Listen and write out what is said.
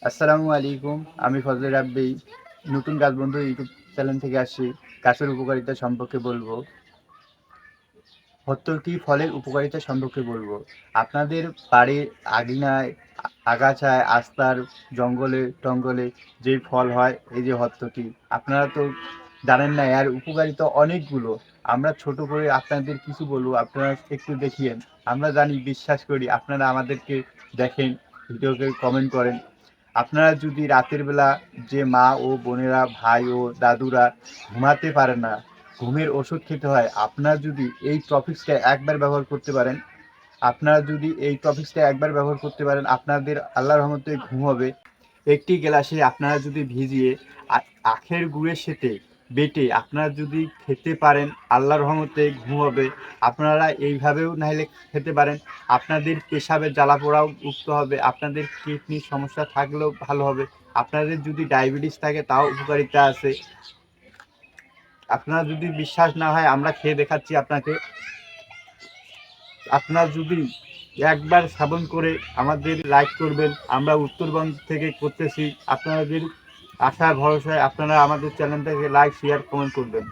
আসসালামু আলাইকুম। আমি ফজলে রাব্বি নতুন গাছ বন্ধু ইউটিউব চ্যানেল থেকে আসছি। গাছের উপকারিতা সম্পর্কে বলবো। হর্তকি ফলের উপকারিতা সম্পর্কে বলবো। আপনাদের বাড়ির আঙিনায়, আগাছায়, আস্তার, জঙ্গলে টঙ্গলে যে ফল হয়, এই যে হর্তকি, আপনারা তো জানেন না এর উপকারিতা অনেকগুলো। আমরা ছোট করে আপনাদের কিছু বলবো, আপনারা একটু দেখিয়েন। আমরা জানি, বিশ্বাস করি, আপনারা আমাদেরকে দেখেন, ভিডিওকে কমেন্ট করেন। আপনারা যদি রাতের বেলা, যে মা ও বোনেরা, ভাই ও দাদুরা ঘুমাতে পারে না, ঘুমের ওষুধ খেতে হয়, আপনারা যদি এই টপিক্সটা একবার ব্যবহার করতে পারেন, আপনাদের আল্লাহর রহমতে ঘুম হবে। একটি গ্লাসে আপনারা যদি ভিজিয়ে আখের গুড়ের সাথে বেটে আপনারা যদি খেতে পারেন, আল্লাহর রহমতে ঘুম হবে। আপনারা এইভাবেও নাহলে খেতে পারেন। আপনাদের পেশাবের জ্বালা পোড়াও মুক্ত হবে, আপনাদের কিডনির সমস্যা থাকলেও ভালো হবে, আপনাদের যদি ডায়াবেটিস থাকে তাও উপকারিতা আছে। আপনার যদি বিশ্বাস না হয়, আমরা খেয়ে দেখাচ্ছি আপনাকে। আপনার যদি একবার শ্রবণ করে আমাদের লাইক করবেন। আমরা উত্তরবঙ্গ থেকে করতেছি, আপনাদের আশা ভরসায় আপনারা আমাদের চ্যানেলটাকে লাইক, শেয়ার, কমেন্ট করবেন।